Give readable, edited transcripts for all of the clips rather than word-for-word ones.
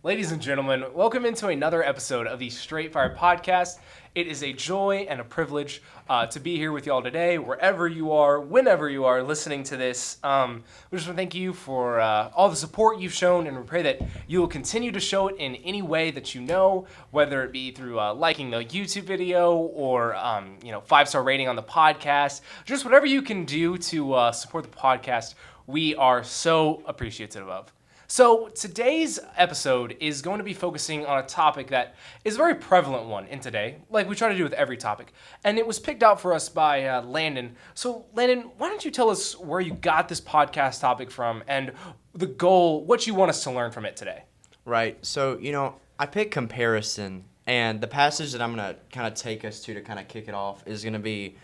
Ladies and gentlemen, welcome into another episode of the Straight Fire Podcast. It is a joy and a privilege to be here with y'all today, wherever you are, whenever you are listening to this. We just want to thank you for all the support you've shown, and we pray that you will continue to show it in any way that you know, whether it be through liking the YouTube video or 5-star rating on the podcast, just whatever you can do to support the podcast. We are so appreciative of. So today's episode is going to be focusing on a topic that is a very prevalent one in today, like we try to do with every topic. And it was picked out for us by Landon. So Landon, why don't you tell us where you got this podcast topic from and the goal, what you want us to learn from it today? Right. So, I picked comparison, and the passage that I'm going to kind of take us to kind of kick it off is going to be,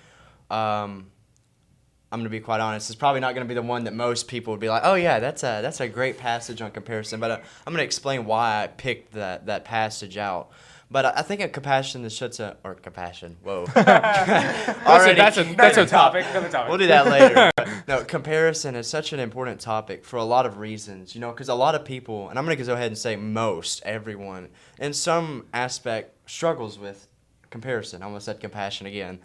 I'm going to be quite honest, it's probably not going to be the one that most people would be like, oh yeah, that's a great passage on comparison, but I'm going to explain why I picked that passage out. But I think a compassion that shuts a, or compassion, whoa. That's a topic. We'll do that later. But, no, comparison is such an important topic for a lot of reasons, because a lot of people, and I'm going to go ahead and say most, everyone, in some aspect struggles with comparison. I almost said compassion again.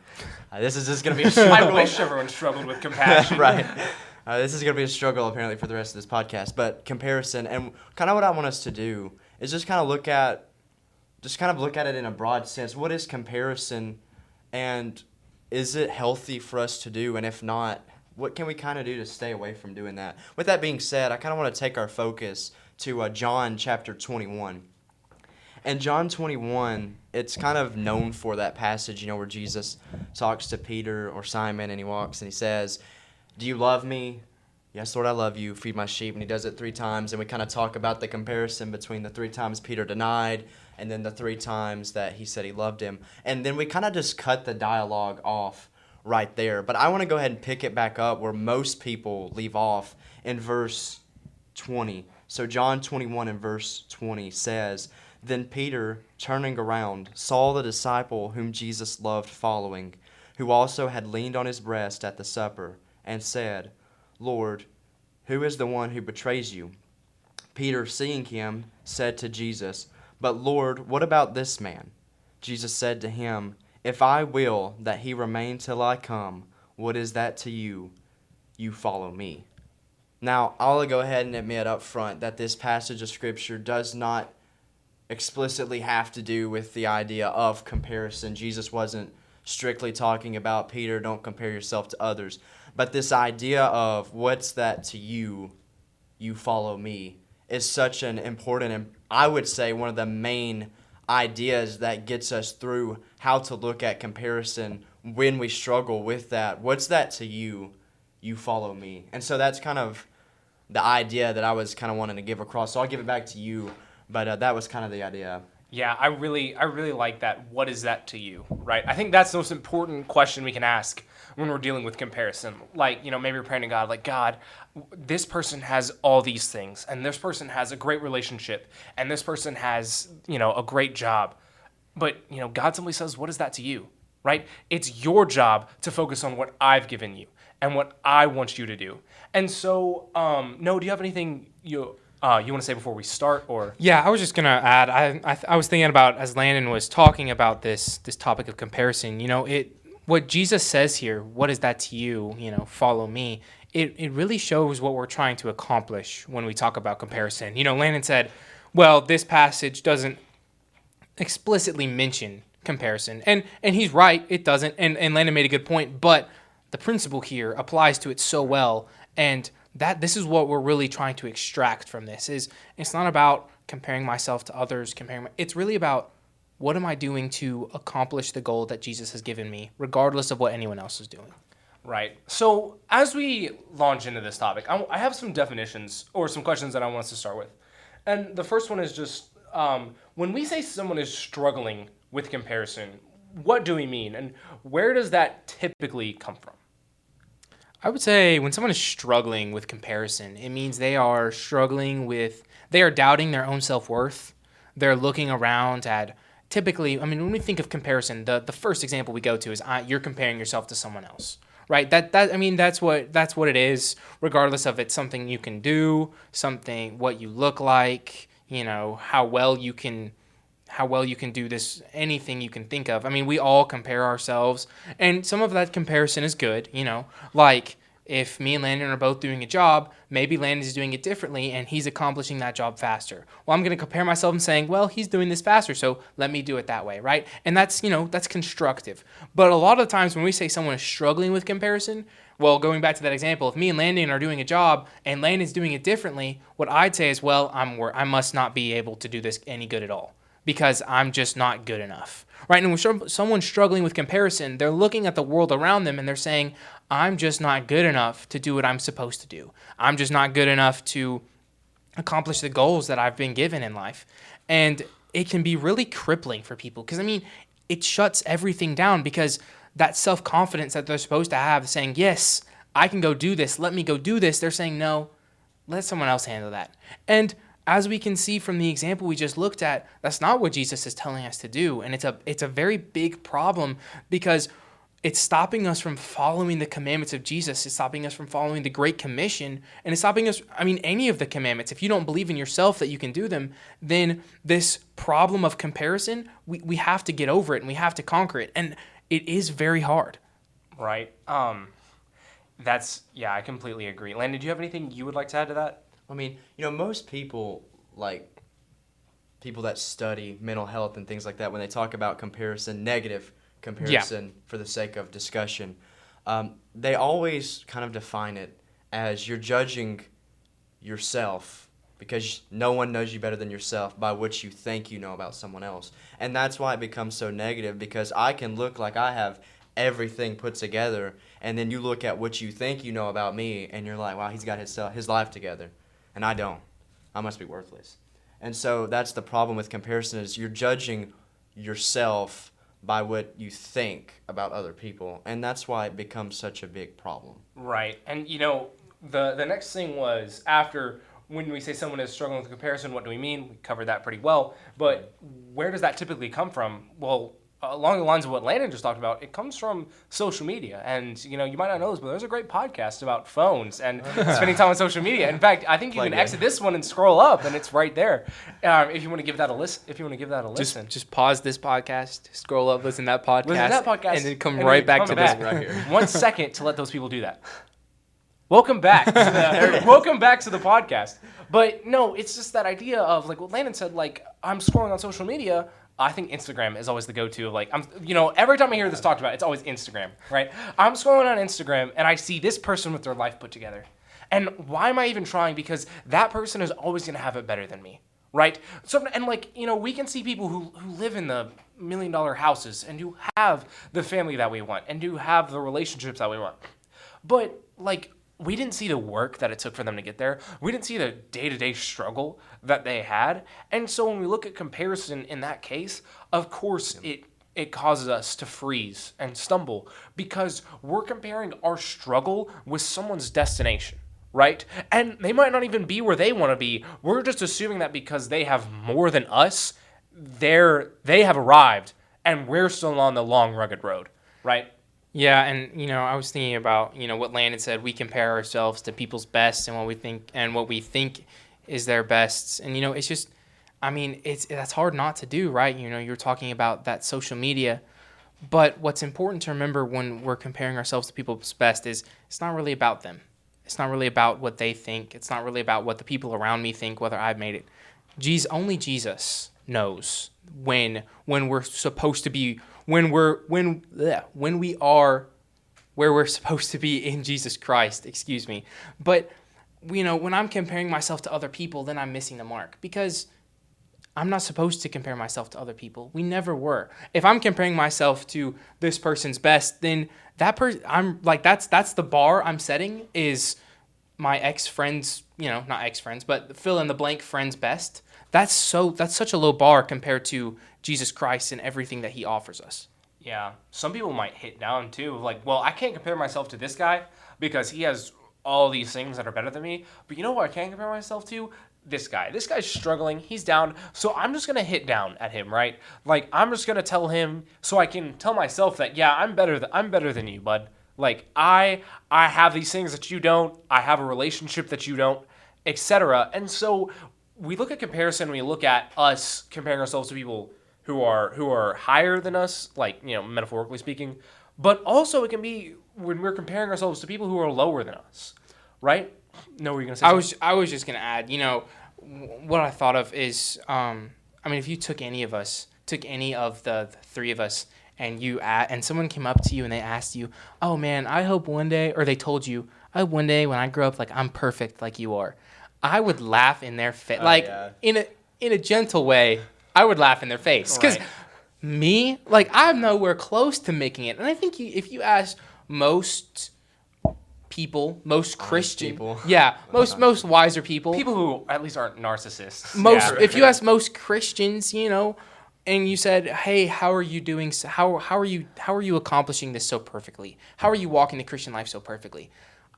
This is just going to be a struggle. I wish everyone struggled with compassion. Right. This is going to be a struggle, apparently, for the rest of this podcast. But comparison, and kind of what I want us to do is just kind of look at it in a broad sense. What is comparison, and is it healthy for us to do? And if not, what can we kind of do to stay away from doing that? With that being said, I kind of want to take our focus to John chapter 21. And John 21, it's kind of known for that passage, where Jesus talks to Peter or Simon, and he walks and he says, do you love me? Yes, Lord, I love you. Feed my sheep. And he does it 3 times. And we kind of talk about the comparison between the 3 times Peter denied and then the 3 times that he said he loved him. And then we kind of just cut the dialogue off right there. But I want to go ahead and pick it back up where most people leave off in verse 20. So John 21 and verse 20 says, then Peter, turning around, saw the disciple whom Jesus loved following, who also had leaned on his breast at the supper, and said, Lord, who is the one who betrays you? Peter, seeing him, said to Jesus, but Lord, what about this man? Jesus said to him, if I will that he remain till I come, what is that to you? You follow me. Now, I'll go ahead and admit up front that this passage of Scripture does not explicitly have to do with the idea of comparison. Jesus wasn't strictly talking about, Peter, don't compare yourself to others. But this idea of what's that to you, you follow me, is such an important, and I would say one of the main ideas that gets us through how to look at comparison when we struggle with that. What's that to you, you follow me. And so that's kind of the idea that I was kind of wanting to give across. So I'll give it back to you. But that was kind of the idea. Yeah, I really like that. What is that to you, right? I think that's the most important question we can ask when we're dealing with comparison. Like, maybe we're praying to God, like, God, this person has all these things, and this person has a great relationship, and this person has, a great job. But, God simply says, what is that to you, right? It's your job to focus on what I've given you and what I want you to do. And so, Noah, do you have anything you want to say before we start, or? Yeah, I was just gonna add. I was thinking about, as Landon was talking about this topic of comparison. What Jesus says here. What is that to you? Follow me. It really shows what we're trying to accomplish when we talk about comparison. Landon said, well, this passage doesn't explicitly mention comparison, and he's right. It doesn't. And Landon made a good point. But the principle here applies to it so well, and this is what we're really trying to extract from this. Is it's not about comparing myself to others, it's really about what am I doing to accomplish the goal that Jesus has given me, regardless of what anyone else is doing. Right. So as we launch into this topic, I have some definitions or some questions that I want us to start with. And the first one is just, when we say someone is struggling with comparison, what do we mean? And where does that typically come from? I would say when someone is struggling with comparison, it means they are doubting their own self-worth. They're looking around at, typically, when we think of comparison, the first example we go to is you're comparing yourself to someone else, right? That's what it is, regardless of it's something you can do, what you look like, how well you can do this, anything you can think of. I mean, we all compare ourselves, and some of that comparison is good, like if me and Landon are both doing a job, maybe Landon's doing it differently and he's accomplishing that job faster. Well, I'm going to compare myself and saying, well, he's doing this faster, so let me do it that way, right? And that's constructive. But a lot of times when we say someone is struggling with comparison, well, going back to that example, if me and Landon are doing a job and Landon's doing it differently, what I'd say is, well, I must not be able to do this any good at all, because I'm just not good enough, right? And when someone's struggling with comparison, they're looking at the world around them and they're saying, I'm just not good enough to do what I'm supposed to do. I'm just not good enough to accomplish the goals that I've been given in life. And it can be really crippling for people because, it shuts everything down, because that self-confidence that they're supposed to have, saying, yes, I can go do this, let me go do this, they're saying, no, let someone else handle that. And as we can see from the example we just looked at, that's not what Jesus is telling us to do. And it's a very big problem, because it's stopping us from following the commandments of Jesus. It's stopping us from following the Great Commission. And it's stopping us, any of the commandments. If you don't believe in yourself that you can do them, then this problem of comparison, we have to get over it and we have to conquer it. And it is very hard. Right. I completely agree. Landon, do you have anything you would like to add to that? Most people, like people that study mental health and things like that, when they talk about comparison, negative comparison for the sake of discussion, they always kind of define it as you're judging yourself because no one knows you better than yourself by what you think you know about someone else. And that's why it becomes so negative, because I can look like I have everything put together, and then you look at what you think you know about me, and you're like, wow, he's got his life together, and I don't. I must be worthless. And so that's the problem with comparison, is you're judging yourself by what you think about other people, and that's why it becomes such a big problem. Right. And the next thing was, after when we say someone is struggling with comparison, what do we mean? We covered that pretty well, but where does that typically come from? Well, along the lines of what Landon just talked about, it comes from social media. And, you might not know this, but there's a great podcast about phones and spending time on social media. In fact, I think you can exit this one and scroll up, and it's right there. If you want to give that a listen. Just pause this podcast, scroll up, listen to that podcast, and then come back to this one right here. 1 second to let those people do that. Welcome back to the podcast. But no, it's just that idea of, like what Landon said, like, I'm scrolling on social media. I think Instagram is always the go-to of, like, every time I hear this talked about, it's always Instagram, right? I'm scrolling on Instagram and I see this person with their life put together. And why am I even trying? Because that person is always going to have it better than me, right? So, and we can see people who live in the $1 million houses and who have the family that we want and who have the relationships that we want. But, we didn't see the work that it took for them to get there. We didn't see the day-to-day struggle that they had. And so when we look at comparison in that case, of course it causes us to freeze and stumble, because we're comparing our struggle with someone's destination, right? And they might not even be where they want to be. We're just assuming that because they have more than us, they have arrived and we're still on the long, rugged road, right? Yeah, and I was thinking about what Landon said. We compare ourselves to people's best and what we think is their best, and it's just, that's hard not to do, right? You're talking about that social media, but what's important to remember when we're comparing ourselves to people's best is it's not really about them. It's not really about what they think. It's not really about what the people around me think, whether I've made it. Only Jesus knows when we're supposed to be. When we are where we're supposed to be in Jesus Christ, excuse me. But, when I'm comparing myself to other people, then I'm missing the mark, because I'm not supposed to compare myself to other people. We never were. If I'm comparing myself to this person's best, then that person, I'm like, that's the bar I'm setting, is my ex-friend's, not ex-friends, but fill in the blank friend's best. That's such a low bar compared to Jesus Christ and everything that he offers us. Yeah. Some people might hit down too, like, well, I can't compare myself to this guy because he has all these things that are better than me. But you know what I can compare myself to? This guy. This guy's struggling. He's down. So I'm just going to hit down at him, right? Like, I'm just going to tell him so I can tell myself that, yeah, I'm better than you, bud. Like, I have these things that you don't. I have a relationship that you don't, etc. And so we look at comparison, we look at us comparing ourselves to people who are higher than us, like, metaphorically speaking, but also it can be when we're comparing ourselves to people who are lower than us, right? No, were you gonna say something? I was just gonna add, what I thought of is, if you took any of the three of us, and someone came up to you and they asked you, "Oh man, I hope one day," or they told you, "I hope one day when I grow up, like I'm perfect like you are," I would laugh in their face, in a gentle way. I would laugh in their face because Right. me, like I'm nowhere close to making it, and I think if you ask most people, most Christian people. yeah, most wiser people, People who at least aren't narcissists. most Yeah. if you ask most Christians, and you said, "Hey, how are you doing? How are you accomplishing this so perfectly? How are you walking the Christian life so perfectly?"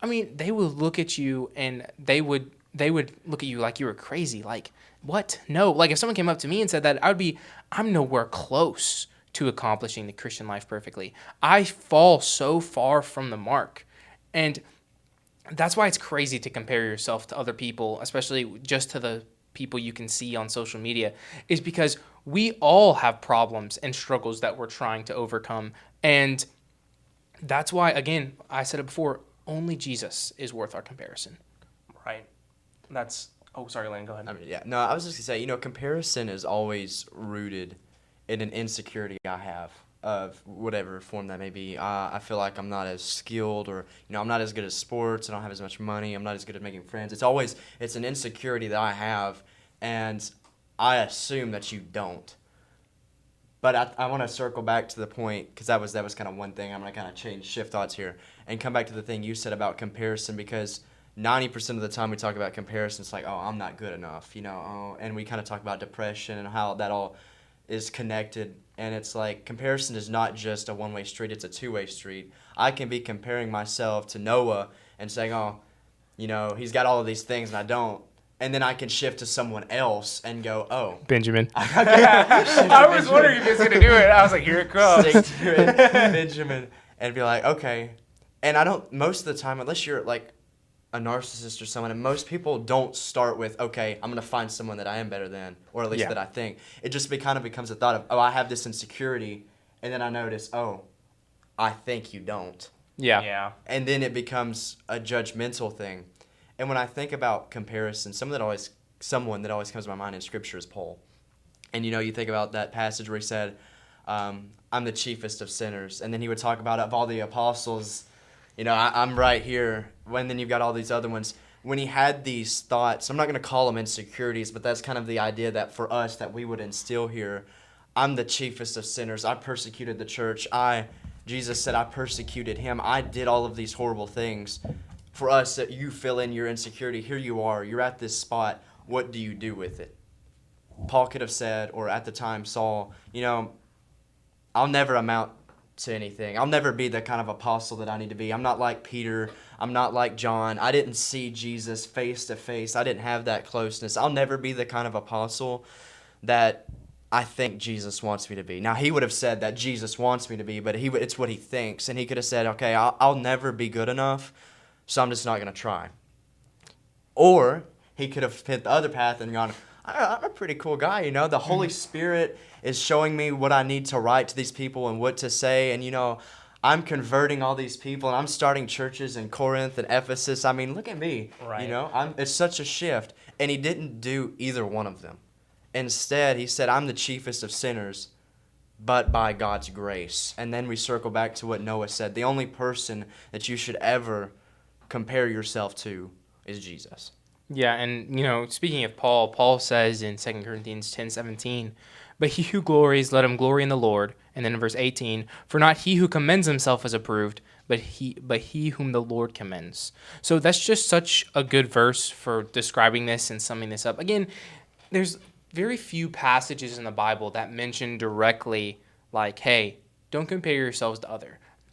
They would look at you and they would look at you like you were crazy. Like, what? No. Like if someone came up to me and said that, I'm nowhere close to accomplishing the Christian life perfectly. I fall so far from the mark. And that's why it's crazy to compare yourself to other people, especially just to the people you can see on social media, is because we all have problems and struggles that we're trying to overcome. And that's why, again, I said it before, only Jesus is worth our comparison. Right. Sorry, Lane, go ahead. I was just gonna say, comparison is always rooted in an insecurity I have of whatever form that may be. I feel like I'm not as skilled, or I'm not as good at sports. I don't have as much money. I'm not as good at making friends. It's an insecurity that I have, and I assume that you don't. But I want to circle back to the point, because that was kind of one thing. I'm going to kind of shift thoughts here and come back to the thing you said about comparison, because 90% of the time we talk about comparison, it's like, oh, I'm not good enough, and we kind of talk about depression and how that all is connected. And it's like comparison is not just a one-way street, it's a two-way street. I can be comparing myself to Noah and saying, oh, he's got all of these things and I don't. And then I can shift to someone else and go, oh. Benjamin. I was wondering if he was going to do it. I was like, here it comes. Stick to it, Benjamin. And be like, okay. And I don't, most of the time, unless you're like a narcissist or someone, and most people don't start with, okay, I'm going to find someone that I am better than, or at least that I think. It just kind of becomes a thought of, oh, I have this insecurity. And then I notice, oh, I think you don't. Yeah. And then it becomes a judgmental thing. And when I think about comparison, someone that always comes to my mind in Scripture is Paul. And you think about that passage where he said, I'm the chiefest of sinners. And then he would talk about, of all the apostles, I'm right here. And then you've got all these other ones. When he had these thoughts, I'm not going to call them insecurities, but that's kind of the idea that for us that we would instill here. I'm the chiefest of sinners. I persecuted the church. Jesus said I persecuted him. I did all of these horrible things. For us, that you fill in your insecurity. Here you are. You're at this spot. What do you do with it? Paul could have said, or at the time Saul, I'll never amount to anything. I'll never be the kind of apostle that I need to be. I'm not like Peter. I'm not like John. I didn't see Jesus face to face. I didn't have that closeness. I'll never be the kind of apostle that I think Jesus wants me to be. Now, he would have said that Jesus wants me to be, but it's what he thinks. And he could have said, okay, I'll never be good enough, so I'm just not going to try. Or he could have hit the other path and gone, I'm a pretty cool guy, The Holy Spirit is showing me what I need to write to these people and what to say. And, I'm converting all these people, and I'm starting churches in Corinth and Ephesus. I mean, look at me. Right. It's such a shift. And he didn't do either one of them. Instead, he said, I'm the chiefest of sinners, but by God's grace. And then we circle back to what Noah said. The only person that you should ever compare yourself to is Jesus. Yeah, and speaking of Paul says in 2 Corinthians 10:17, but he who glories, let him glory in the Lord. And then in verse 18, for not he who commends himself is approved, but he whom the Lord commends. So that's just such a good verse for describing this and summing this up. Again, there's very few passages in the Bible that mention directly, like, hey, don't compare yourselves to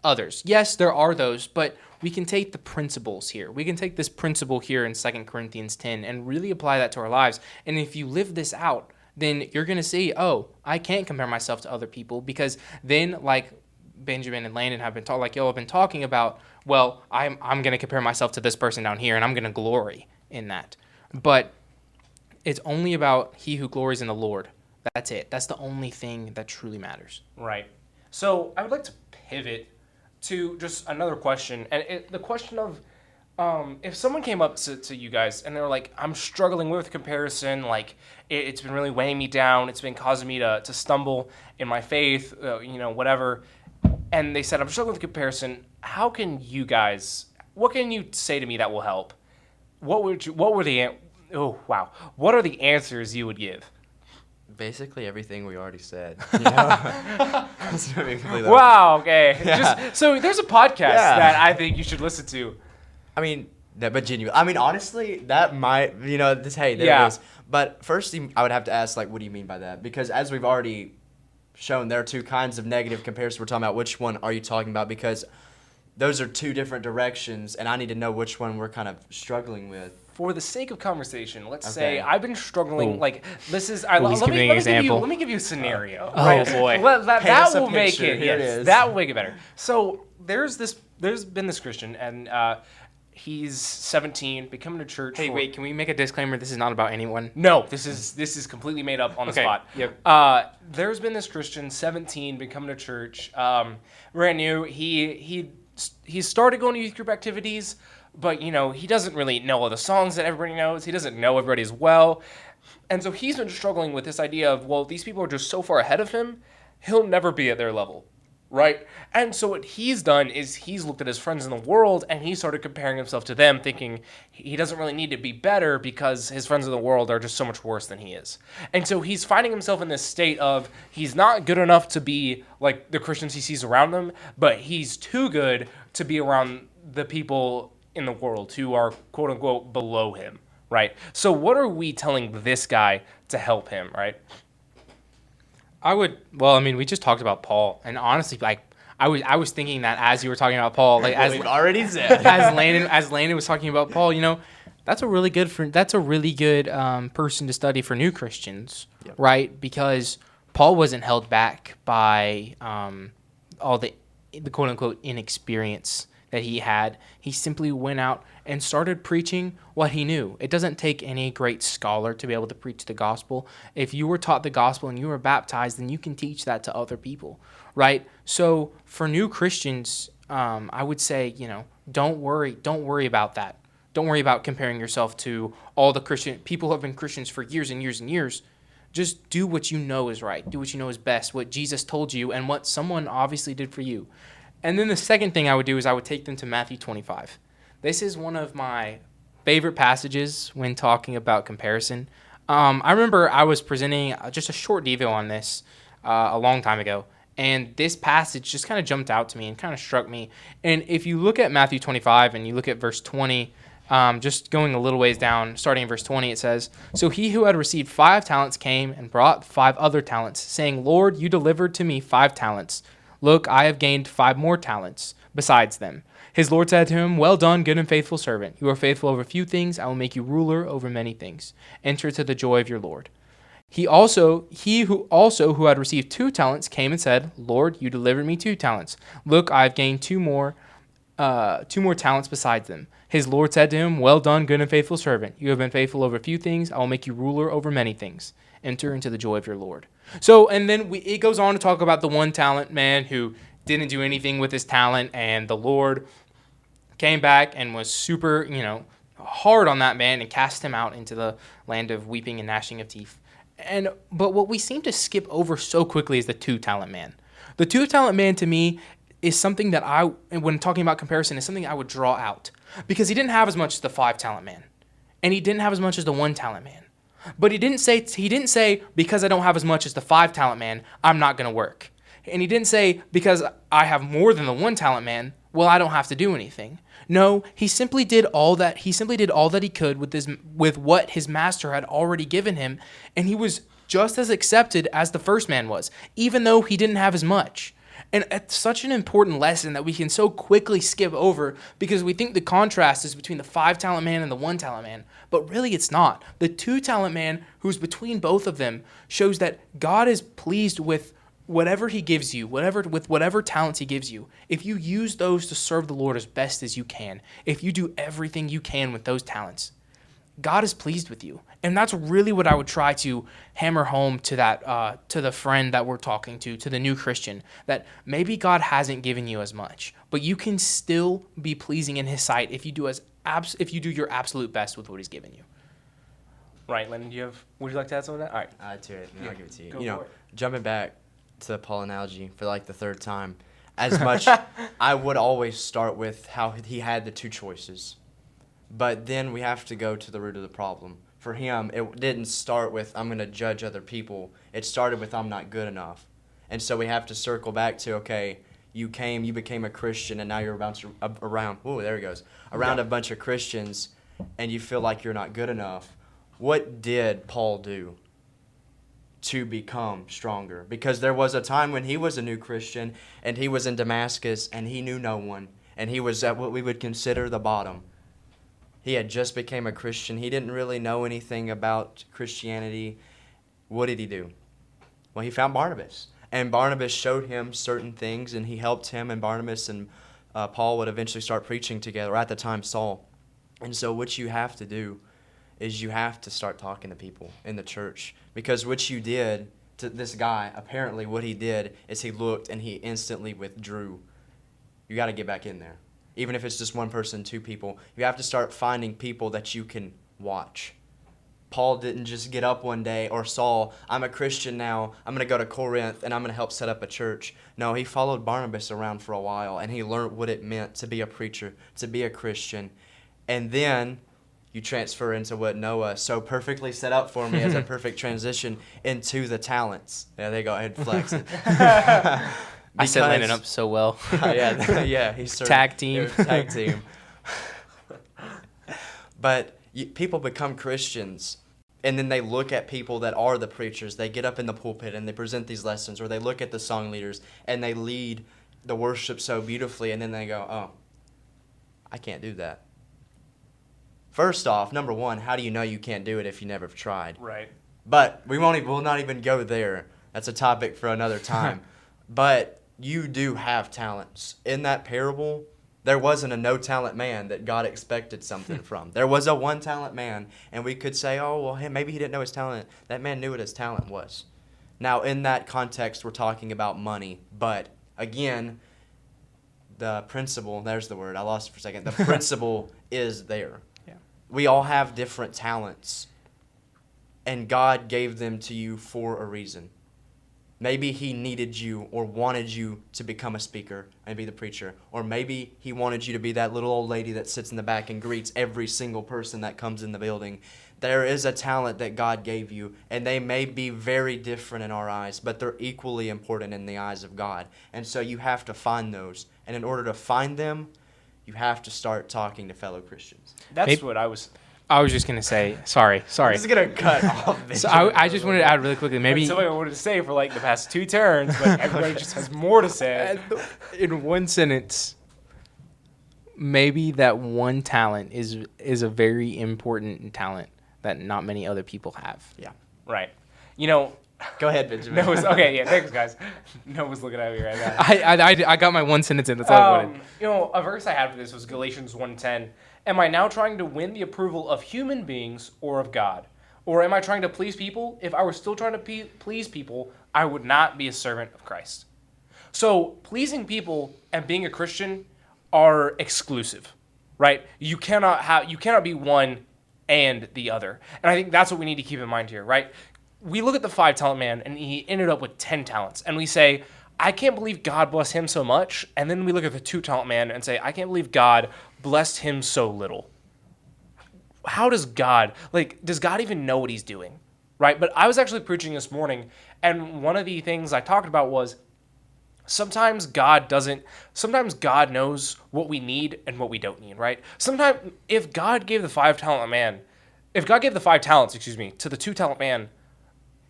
others. Yes, there are those, but we can take the principles here. We can take this principle here in 2 Corinthians 10 and really apply that to our lives. And if you live this out, then you're going to see, oh, I can't compare myself to other people, because then, like Benjamin and Landon have been like y'all have been talking about, well, I'm going to compare myself to this person down here, and I'm going to glory in that. But it's only about he who glories in the Lord. That's it. That's the only thing that truly matters. Right. So I would like to pivot to just another question, and the question of if someone came up to you guys and they were like, I'm struggling with comparison, like it's been really weighing me down, it's been causing me to stumble in my faith, whatever, and they said, I'm struggling with comparison, what can you say to me that will help? What are the answers you would give? Basically everything we already said. You know? Wow, okay. Yeah. So there's a podcast that I think you should listen to. I mean, but genuine. I mean, honestly, that might, there it is. But first, I would have to ask, like, what do you mean by that? Because as we've already shown, there are two kinds of negative comparisons we're talking about. Which one are you talking about? Because those are two different directions, and I need to know which one we're kind of struggling with. For the sake of conversation, let's say I've been struggling. Like this is. Let me give you a scenario. Right? Boy, that will make it. Yes, that will make it better. So there's been this Christian, and he's 17, becoming a church. Hey, wait, can we make a disclaimer? This is not about anyone. No, this is completely made up on the spot. Yep. There's been this Christian, 17, becoming a church, brand new. He started going to youth group activities, but he doesn't really know all the songs that everybody knows. He doesn't know everybody as well, and so he's been struggling with this idea of, well, these people are just so far ahead of him, he'll never be at their level. Right? And so what he's done is he's looked at his friends in the world and he started comparing himself to them, thinking he doesn't really need to be better because his friends in the world are just so much worse than he is. And so he's finding himself in this state of he's not good enough to be like the Christians he sees around him, but he's too good to be around the people in the world who are quote unquote below him. Right? So what are we telling this guy to help him, right? We just talked about Paul, and honestly, like, I was thinking that as you were talking about Paul, like, as already said, as Landon was talking about Paul, that's a really good person to study for new Christians, right? Because Paul wasn't held back by all the quote unquote inexperience that he had. He simply went out and started preaching what he knew. It doesn't take any great scholar to be able to preach the gospel. If you were taught the gospel and you were baptized, then you can teach that to other people, right? So for new Christians, I would say, don't worry about that. Don't worry about comparing yourself to all the Christian people who have been Christians for years and years and years. Just do what you know is right. Do what you know is best, what Jesus told you and what someone obviously did for you. And then the second thing I would do is I would take them to Matthew 25. This is one of my favorite passages when talking about comparison. I remember I was presenting just a short devo on this a long time ago, and this passage just kind of jumped out to me and kind of struck me. And if you look at Matthew 25 and you look at verse 20, just going a little ways down, starting in verse 20, it says, "So he who had received 5 talents came and brought 5 other talents, saying, 'Lord, you delivered to me 5 talents. Look, I have gained 5 more talents besides them.' His Lord said to him, 'Well done, good and faithful servant. You are faithful over few things. I will make you ruler over many things. Enter to the joy of your Lord.' He who had received 2 talents came and said, 'Lord, you delivered me 2 talents. Look, I have gained 2 more talents besides them.' His Lord said to him, 'Well done, good and faithful servant. You have been faithful over few things. I will make you ruler over many things. Enter into the joy of your Lord.'" So, and then it goes on to talk about the 1 talent man who didn't do anything with his talent, and the Lord came back and was super, hard on that man and cast him out into the land of weeping and gnashing of teeth. But what we seem to skip over so quickly is the 2 talent man. The 2 talent man to me is something that when talking about comparison, is something I would draw out, because he didn't have as much as the 5 talent man, and he didn't have as much as the 1 talent man. But he didn't say because I don't have as much as the 5 talent man, I'm not going to work. And he didn't say because I have more than the 1 talent man, well, I don't have to do anything. No, he simply did all that he could with what his master had already given him, and he was just as accepted as the first man was, even though he didn't have as much. And it's such an important lesson that we can so quickly skip over, because we think the contrast is between the 5 talent man and the 1 talent man, but really it's not. The 2 talent man, who's between both of them, shows that God is pleased with whatever he gives you, whatever talents he gives you. If you use those to serve the Lord as best as you can, if you do everything you can with those talents, God is pleased with you. And that's really what I would try to hammer home to that, to the friend that we're talking to the new Christian, that maybe God hasn't given you as much, but you can still be pleasing in his sight if you do your absolute best with what he's given you. Right, Landon, would you like to add something to that? All right. I'll give it to you. Go You know, for it. jumping back to the Paul analogy for like the third time, as much I would always start with how he had the two choices. But then we have to go to the root of the problem. For him, it didn't start with, I'm going to judge other people. It started with, I'm not good enough. And so we have to circle back to, okay, you became a Christian, and now you're around a bunch of Christians, and you feel like you're not good enough. What did Paul do to become stronger? Because there was a time when he was a new Christian, and he was in Damascus, and he knew no one, and he was at what we would consider the bottom. He had just became a Christian. He didn't really know anything about Christianity. What did he do? Well, he found Barnabas. And Barnabas showed him certain things, and he helped him. And Barnabas and Paul would eventually start preaching together, or at the time Saul. And so what you have to do is you have to start talking to people in the church. Because what you did to this guy, apparently what he did is he looked and he instantly withdrew. You got to get back in there. Even if it's just one person, two people, you have to start finding people that you can watch. Paul didn't just get up one day, or Saul, I'm a Christian now, I'm going to go to Corinth and I'm going to help set up a church. No, he followed Barnabas around for a while, and he learned what it meant to be a preacher, to be a Christian. And then you transfer into what Noah so perfectly set up for me as a perfect transition into the talents. Yeah, there you go, ahead, flex it. I set Landon up so well. yeah, he's tag team. Tag team. But people become Christians, and then they look at people that are the preachers. They get up in the pulpit and they present these lessons, or they look at the song leaders and they lead the worship so beautifully, and then they go, "Oh, I can't do that." First off, number one, how do you know you can't do it if you never have tried? Right. But we'll not even go there. That's a topic for another time. But you do have talents. In that parable, there wasn't a no-talent man that God expected something from. There was a one-talent man, and we could say, oh, well, maybe he didn't know his talent. That man knew what his talent was. Now, in that context, we're talking about money. But, again, the principle, there's the word, I lost it for a second. The principle is there. Yeah. We all have different talents, and God gave them to you for a reason. Maybe he needed you or wanted you to become a speaker and be the preacher. Or maybe he wanted you to be that little old lady that sits in the back and greets every single person that comes in the building. There is a talent that God gave you, and they may be very different in our eyes, but they're equally important in the eyes of God. And so you have to find those. And in order to find them, you have to start talking to fellow Christians. That's what I was just going to say, sorry. I'm just going to cut off this. So I just wanted to add really quickly, maybe... That's something I wanted to say for like the past two turns, but everybody just has more to say. In one sentence, maybe that one talent is a very important talent that not many other people have. Yeah. Right. You know... Go ahead, Benjamin. Okay, yeah, thanks, guys. Noah's looking at me right now. I got my one sentence in. That's all I wanted. You know, a verse I had for this was Galatians 1:10. Am I now trying to win the approval of human beings or of God? Or am I trying to please people? If I were still trying to please people, I would not be a servant of Christ. So pleasing people and being a Christian are exclusive, right? You cannot be one and the other. And I think that's what we need to keep in mind here, right? We look at the 5-talent man, and he ended up with 10 talents. And we say, I can't believe God blessed him so much. And then we look at the 2-talent man and say, I can't believe God blessed him so little. How does God even know what he's doing? Right? But I was actually preaching this morning, and one of the things I talked about was sometimes God knows what we need and what we don't need, right? Sometimes if God gave the 5 talents, to the 2-talent man,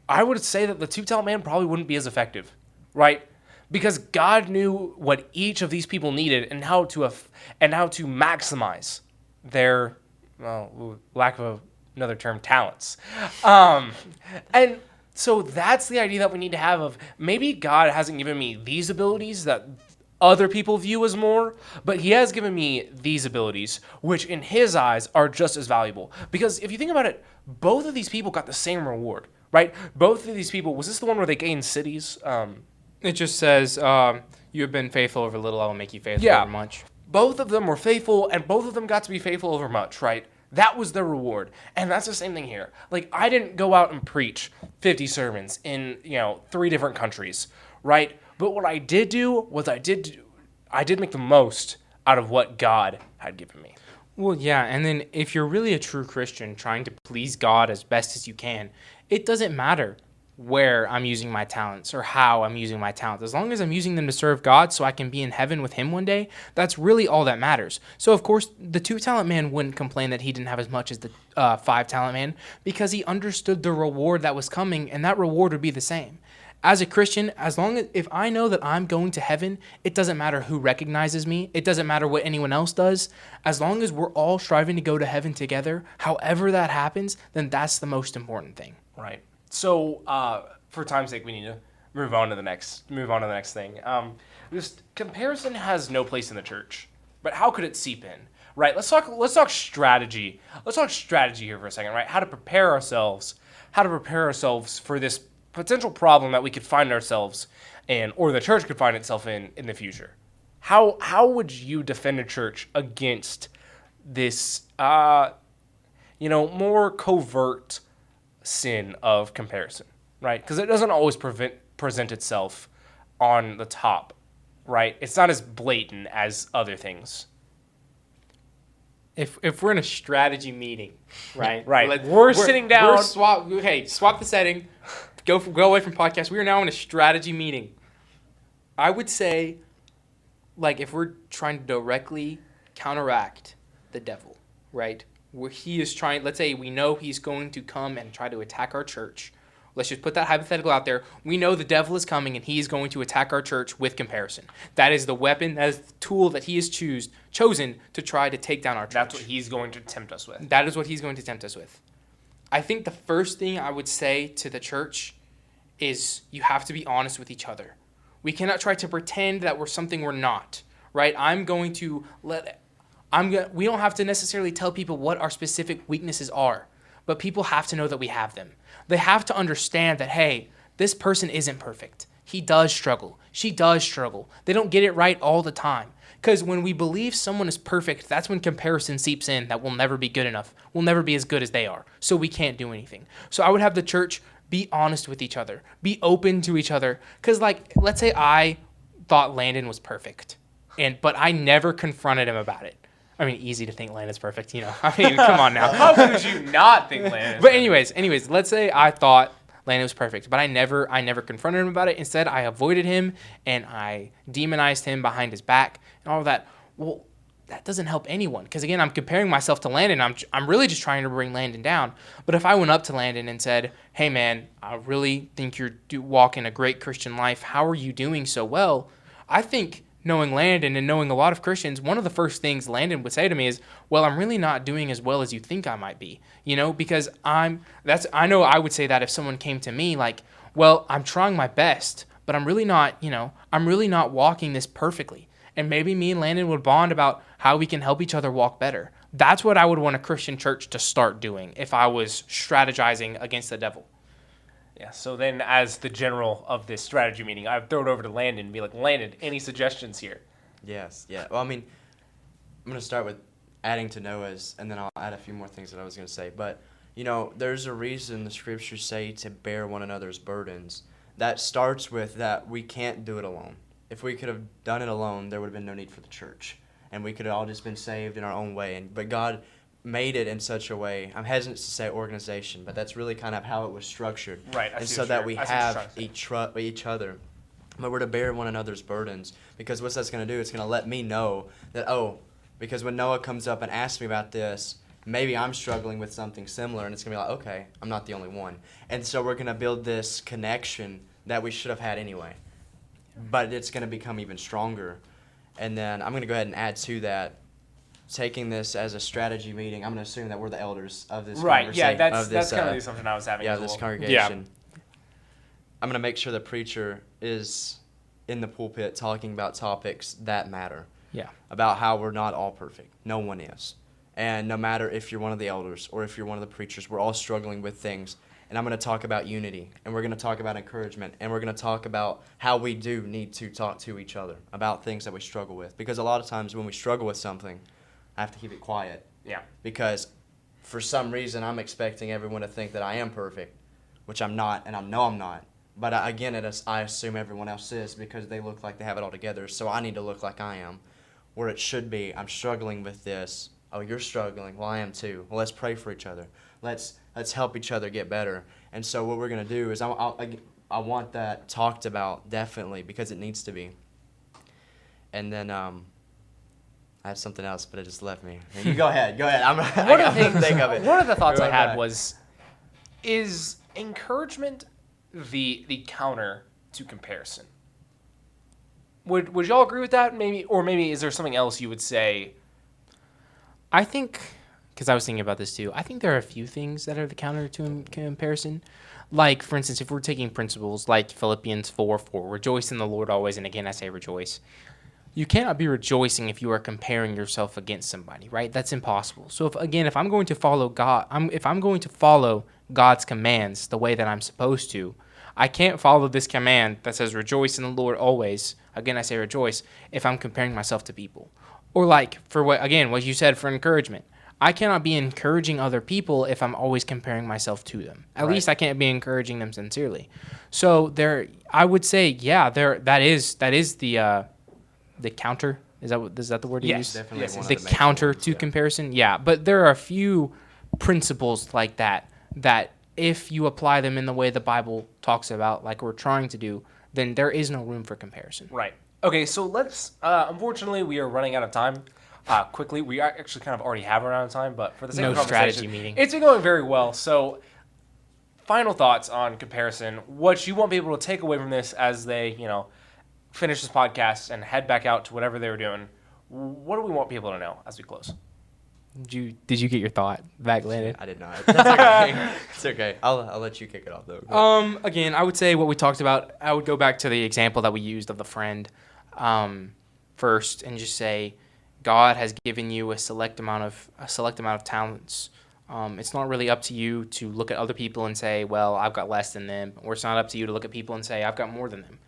I would say that the 2-talent man probably wouldn't be as effective, right? Because God knew what each of these people needed and how to maximize their, lack of another term, talents. And so that's the idea that we need to have of maybe God hasn't given me these abilities that other people view as more, but he has given me these abilities, which in his eyes are just as valuable. Because if you think about it, both of these people got the same reward, right? Both of these people, was this the one where they gained cities? It just says, you have been faithful over little, I will make you faithful Yeah. over much. Both of them were faithful, and both of them got to be faithful over much, right? That was their reward. And that's the same thing here. Like, I didn't go out and preach 50 sermons in, 3 different countries, right? But what I did do was I did make the most out of what God had given me. Well, yeah, and then if you're really a true Christian trying to please God as best as you can, it doesn't matter where I'm using my talents or how I'm using my talents. As long as I'm using them to serve God so I can be in heaven with him one day, that's really all that matters. So, of course, the 2-talent man wouldn't complain that he didn't have as much as the 5-talent man because he understood the reward that was coming, and that reward would be the same. As a Christian, as long as if I know that I'm going to heaven, it doesn't matter who recognizes me. It doesn't matter what anyone else does. As long as we're all striving to go to heaven together, however that happens, then that's the most important thing. Right. So, for time's sake, we need to move on to the next thing. Just comparison has no place in the church, but how could it seep in? Right. Let's talk strategy. Let's talk strategy here for a second. Right. How to prepare ourselves for this potential problem that we could find ourselves in, or the church could find itself in the future. How would you defend a church against this, more covert sin of comparison, right? Because it doesn't always present itself on the top, right? It's not as blatant as other things. If we're in a strategy meeting, right? Right. Like We're sitting down. Swap the setting. Go away from podcast. We are now in a strategy meeting. I would say, like, if we're trying to directly counteract the devil, right? Where he is trying, let's say we know he's going to come and try to attack our church. Let's just put that hypothetical out there. We know the devil is coming and he is going to attack our church with comparison. That is the weapon, that is the tool that he has chosen to try to take down our church. That's what he's going to tempt us with. That is what he's going to tempt us with. I think the first thing I would say to the church is you have to be honest with each other. We cannot try to pretend that we're something we're not, right? We don't have to necessarily tell people what our specific weaknesses are, but people have to know that we have them. They have to understand that, hey, this person isn't perfect. He does struggle. She does struggle. They don't get it right all the time. Because when we believe someone is perfect, that's when comparison seeps in that we'll never be good enough. We'll never be as good as they are. So we can't do anything. So I would have the church be honest with each other. Be open to each other. Because, let's say I thought Landon was perfect, but I never confronted him about it. I mean, easy to think Landon's perfect, I mean, come on now. How could you not think Landon? But anyways, let's say I thought Landon was perfect, but I never confronted him about it. Instead, I avoided him and I demonized him behind his back and all of that. Well, that doesn't help anyone because, again, I'm comparing myself to Landon. I'm really just trying to bring Landon down. But if I went up to Landon and said, hey, man, I really think you're walking a great Christian life. How are you doing so well? I think knowing Landon and knowing a lot of Christians, one of the first things Landon would say to me is, well, I'm really not doing as well as you think I might be, because I know I would say that if someone came to me like, well, I'm trying my best, but I'm really not walking this perfectly. And maybe me and Landon would bond about how we can help each other walk better. That's what I would want a Christian church to start doing if I was strategizing against the devil. Yeah, so then as the general of this strategy meeting, I would throw it over to Landon and be like, Landon, any suggestions here? Yes, yeah. Well, I mean, I'm going to start with adding to Noah's, and then I'll add a few more things that I was going to say. But, there's a reason the scriptures say to bear one another's burdens. That starts with that we can't do it alone. If we could have done it alone, there would have been no need for the church. And we could have all just been saved in our own way. But God made it in such a way, I'm hesitant to say organization, but that's really kind of how it was structured. Right. And so that we have each other. But we're to bear one another's burdens. Because what's that's going to do, it's going to let me know that, because when Noah comes up and asks me about this, maybe I'm struggling with something similar, and it's going to be like, okay, I'm not the only one. And so we're going to build this connection that we should have had anyway. But it's going to become even stronger. And then I'm going to go ahead and add to that, taking this as a strategy meeting. I'm going to assume that we're the elders of this conversation. Right, yeah, that's kind of the assumption I was having. Yeah, this congregation. Yeah. I'm going to make sure the preacher is in the pulpit talking about topics that matter. Yeah. About how we're not all perfect. No one is. And no matter if you're one of the elders or if you're one of the preachers, we're all struggling with things. And I'm going to talk about unity, and we're going to talk about encouragement, and we're going to talk about how we do need to talk to each other about things that we struggle with. Because a lot of times when we struggle with something, I have to keep it quiet. Yeah. Because for some reason, I'm expecting everyone to think that I am perfect, which I'm not, and I know I'm not. But again, I assume everyone else is because they look like they have it all together, so I need to look like I am. Where it should be, I'm struggling with this. Oh, you're struggling. Well, I am too. Well, let's pray for each other. Let's help each other get better. And so what we're going to do is I want that talked about, definitely, because it needs to be. And then I have something else, but it just left me. You go ahead. Go ahead. I got to think of it. One of the thoughts I had back. was, is encouragement the counter to comparison? Would y'all agree with that? Maybe, or maybe is there something else you would say? I think, because I was thinking about this too, I think there are a few things that are the counter to comparison. Like, for instance, if we're taking principles like Philippians 4:4, rejoice in the Lord always, and again I say rejoice. You cannot be rejoicing if you are comparing yourself against somebody, right? That's impossible. So if I'm going to follow God, if I'm going to follow God's commands the way that I'm supposed to, I can't follow this command that says rejoice in the Lord always. Again, I say rejoice if I'm comparing myself to people. Or like what you said for encouragement. I cannot be encouraging other people if I'm always comparing myself to them. At least I can't be encouraging them sincerely. So I would say, that is the counter. Is that the word you use? Definitely Yes, one of The the major counter ones, to yeah. comparison. Yeah, but there are a few principles like that if you apply them in the way the Bible talks about, like we're trying to do, then there is no room for comparison. Right. Okay, so let's, unfortunately, we are running out of time quickly. We actually kind of already have run out of time, but for the sake No of conversation, strategy meeting. it's been going very well. So, final thoughts on comparison. What you want people to take away from this as they, finish this podcast and head back out to whatever they were doing. What do we want people to know as we close? Did you get your thought back, Landon? I did not. That's okay. It's okay. I'll let you kick it off, though. Again, I would say what we talked about, I would go back to the example that we used of the friend first and just say God has given you a select amount of talents. It's not really up to you to look at other people and say, well, I've got less than them. Or it's not up to you to look at people and say, I've got more than them.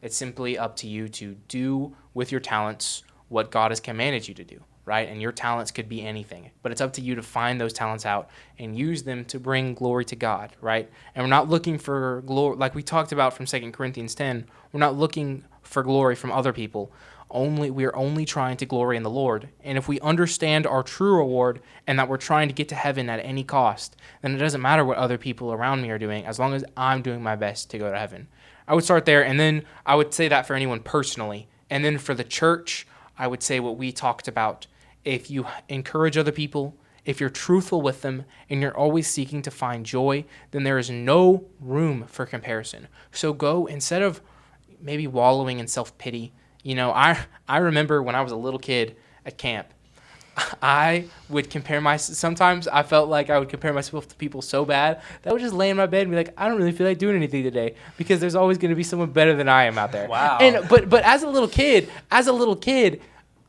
It's simply up to you to do with your talents what God has commanded you to do. Right? And your talents could be anything, but it's up to you to find those talents out and use them to bring glory to God, right? And we're not looking for glory, like we talked about from 2 Corinthians 10, we're not looking for glory from other people. We're only trying to glory in the Lord. And if we understand our true reward and that we're trying to get to heaven at any cost, then it doesn't matter what other people around me are doing as long as I'm doing my best to go to heaven. I would start there, and then I would say that for anyone personally. And then for the church, I would say what we talked about. If you encourage other people, if you're truthful with them, and you're always seeking to find joy, then there is no room for comparison. So go, instead of maybe wallowing in self-pity. I remember when I was a little kid at camp, I would sometimes I felt like I would compare myself to people so bad that I would just lay in my bed and be like, I don't really feel like doing anything today because there's always going to be someone better than I am out there. Wow. But as a little kid,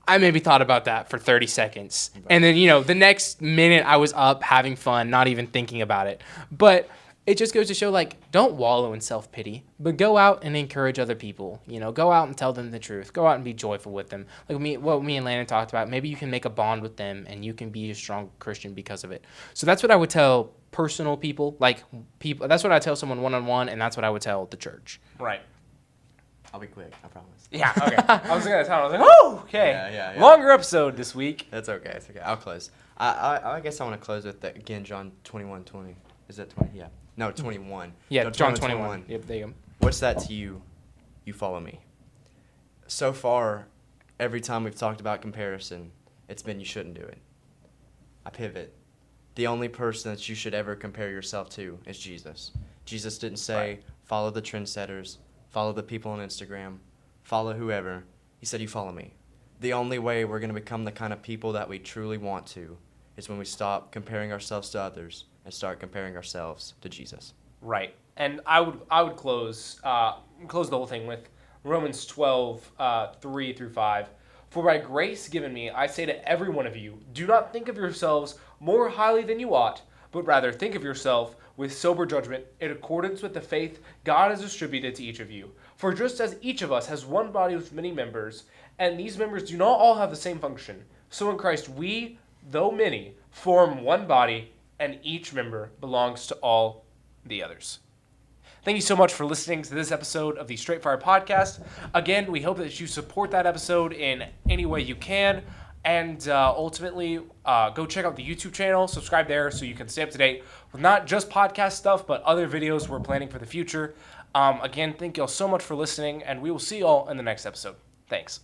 I maybe thought about that for 30 seconds. And then, the next minute I was up having fun, not even thinking about it. But it just goes to show, don't wallow in self-pity, but go out and encourage other people. Go out and tell them the truth. Go out and be joyful with them. What me and Landon talked about, maybe you can make a bond with them and you can be a strong Christian because of it. So that's what I would tell personal people, that's what I tell someone one-on-one, and that's what I would tell the church. Right. I'll be quick, I promise. Yeah, okay. I was looking at the time. I was like, oh, okay. Yeah. Longer episode this week. That's okay. It's okay. I'll close. I guess I want to close with, again, John 21:20. Is that 20? Yeah. No, 21. Yeah, No, John 21. Yep, there you go. What's that to you? You follow me. So far, every time we've talked about comparison, it's been you shouldn't do it. I pivot. The only person that you should ever compare yourself to is Jesus. Jesus didn't say, follow the trendsetters, follow the people on Instagram, follow whoever. He said, you follow me. The only way we're going to become the kind of people that we truly want to is when we stop comparing ourselves to others and start comparing ourselves to Jesus. Right. And I would close the whole thing with, Romans 12, 3 through 5. For by grace given me, I say to every one of you, do not think of yourselves more highly than you ought, but rather think of yourself with sober judgment in accordance with the faith God has distributed to each of you. For just as each of us has one body with many members, and these members do not all have the same function, so in Christ we, though many, form one body, and each member belongs to all the others. Thank you so much for listening to this episode of the Straight Fire Podcast. Again, we hope that you support that episode in any way you can. And ultimately, go check out the YouTube channel, subscribe there so you can stay up to date with not just podcast stuff, but other videos we're planning for the future. Again, thank y'all so much for listening, and we will see y'all in the next episode. Thanks.